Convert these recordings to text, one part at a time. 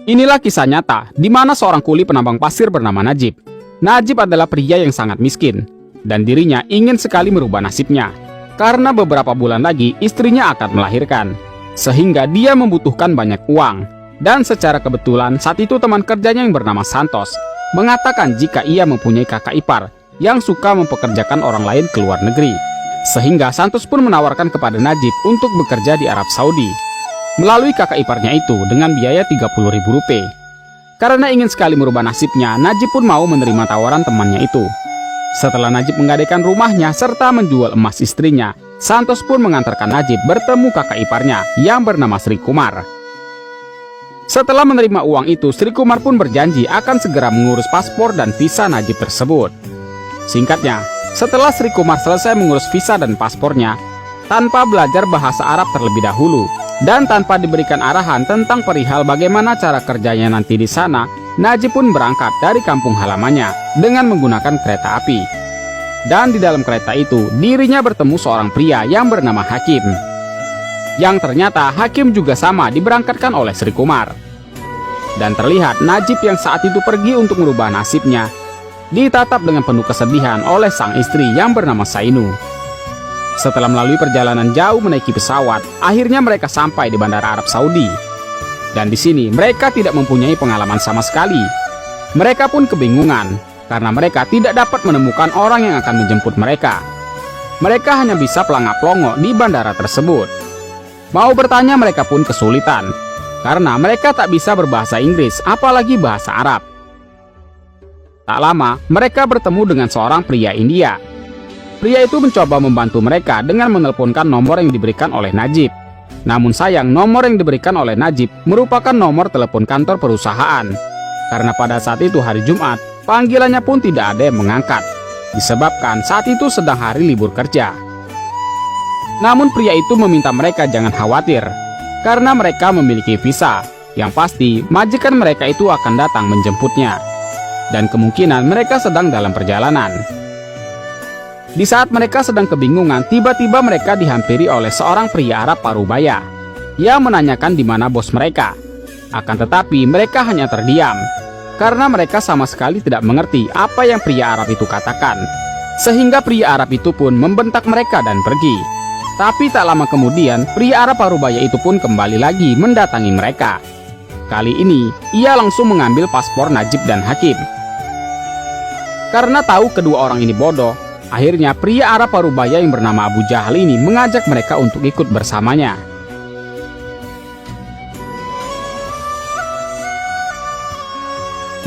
Inilah kisah nyata di mana seorang kuli penambang pasir bernama Najib. Najib adalah pria yang sangat miskin, dan dirinya ingin sekali merubah nasibnya. Karena beberapa bulan lagi istrinya akan melahirkan, sehingga dia membutuhkan banyak uang. Dan secara kebetulan saat itu teman kerjanya yang bernama Santos mengatakan jika ia mempunyai kakak ipar yang suka mempekerjakan orang lain ke luar negeri. Sehingga Santos pun menawarkan kepada Najib untuk bekerja di Arab Saudi melalui kakak iparnya itu dengan biaya 30.000 rupiah. Karena ingin sekali merubah nasibnya, Najib pun mau menerima tawaran temannya itu. Setelah Najib menggadaikan rumahnya serta menjual emas istrinya, Santos pun mengantarkan Najib bertemu kakak iparnya yang bernama Sri Kumar. Setelah menerima uang itu, Sri Kumar pun berjanji akan segera mengurus paspor dan visa Najib tersebut. Singkatnya, setelah Sri Kumar selesai mengurus visa dan paspornya, tanpa belajar bahasa Arab terlebih dahulu, dan tanpa diberikan arahan tentang perihal bagaimana cara kerjanya nanti di sana, Najib pun berangkat dari kampung halamannya dengan menggunakan kereta api. Dan di dalam kereta itu, dirinya bertemu seorang pria yang bernama Hakim. Yang ternyata Hakim juga sama diberangkatkan oleh Sri Kumar. Dan terlihat Najib yang saat itu pergi untuk merubah nasibnya, ditatap dengan penuh kesedihan oleh sang istri yang bernama Sainu. Setelah melalui perjalanan jauh menaiki pesawat, akhirnya mereka sampai di Bandara Arab Saudi. Dan di sini mereka tidak mempunyai pengalaman sama sekali. Mereka pun kebingungan karena mereka tidak dapat menemukan orang yang akan menjemput mereka. Mereka hanya bisa pelangak-pelongo di bandara tersebut. Mau bertanya mereka pun kesulitan karena mereka tak bisa berbahasa Inggris apalagi bahasa Arab. Tak lama mereka bertemu dengan seorang pria India. Pria itu mencoba membantu mereka dengan menelponkan nomor yang diberikan oleh Najib. Namun sayang, nomor yang diberikan oleh Najib merupakan nomor telepon kantor perusahaan. Karena pada saat itu hari Jumat, panggilannya pun tidak ada yang mengangkat, disebabkan saat itu sedang hari libur kerja. Namun pria itu meminta mereka jangan khawatir, karena mereka memiliki visa. Yang pasti, majikan mereka itu akan datang menjemputnya. Dan kemungkinan mereka sedang dalam perjalanan. Di saat mereka sedang kebingungan, tiba-tiba mereka dihampiri oleh seorang pria Arab parubaya yang menanyakan di mana bos mereka. Akan tetapi mereka hanya terdiam karena mereka sama sekali tidak mengerti apa yang pria Arab itu katakan. Sehingga pria Arab itu pun membentak mereka dan pergi. Tapi tak lama kemudian, pria Arab parubaya itu pun kembali lagi mendatangi mereka. Kali ini, ia langsung mengambil paspor Najib dan Hakim. Karena tahu kedua orang ini bodoh, akhirnya pria Arab parubaya yang bernama Abu Jahal ini mengajak mereka untuk ikut bersamanya.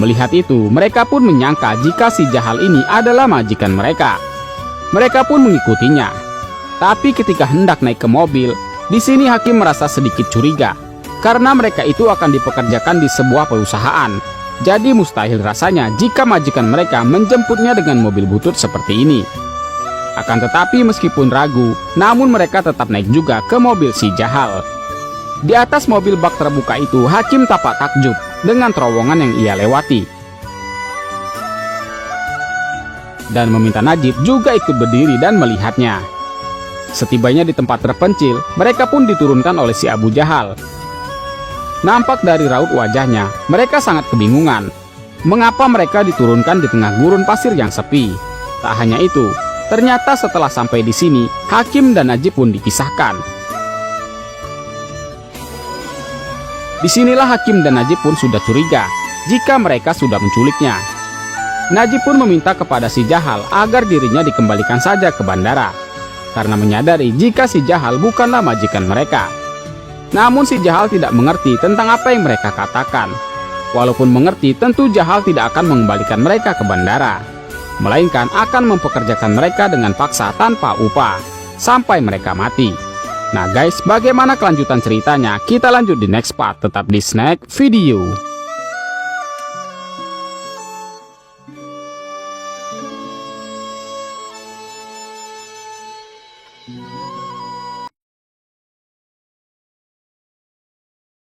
Melihat itu, mereka pun menyangka jika si Jahal ini adalah majikan mereka. Mereka pun mengikutinya. Tapi ketika hendak naik ke mobil, di sini Hakim merasa sedikit curiga karena mereka itu akan dipekerjakan di sebuah perusahaan. Jadi mustahil rasanya jika majikan mereka menjemputnya dengan mobil butut seperti ini. Akan tetapi meskipun ragu, namun mereka tetap naik juga ke mobil si Jahal. Di atas mobil bak terbuka itu, Hakim tampak takjub dengan terowongan yang ia lewati. Dan meminta Najib juga ikut berdiri dan melihatnya. Setibanya di tempat terpencil, mereka pun diturunkan oleh si Abu Jahal. Nampak dari raut wajahnya, mereka sangat kebingungan. Mengapa mereka diturunkan di tengah gurun pasir yang sepi? Tak hanya itu, ternyata setelah sampai di sini, Hakim dan Najib pun dipisahkan. Disinilah Hakim dan Najib pun sudah curiga jika mereka sudah menculiknya. Najib pun meminta kepada si Jahal agar dirinya dikembalikan saja ke bandara, karena menyadari jika si Jahal bukanlah majikan mereka. Namun si Jahal tidak mengerti tentang apa yang mereka katakan. Walaupun mengerti, tentu Jahal tidak akan mengembalikan mereka ke bandara, melainkan akan mempekerjakan mereka dengan paksa tanpa upah, sampai mereka mati. Nah guys, bagaimana kelanjutan ceritanya? Kita lanjut di next part, tetap di Snack Video.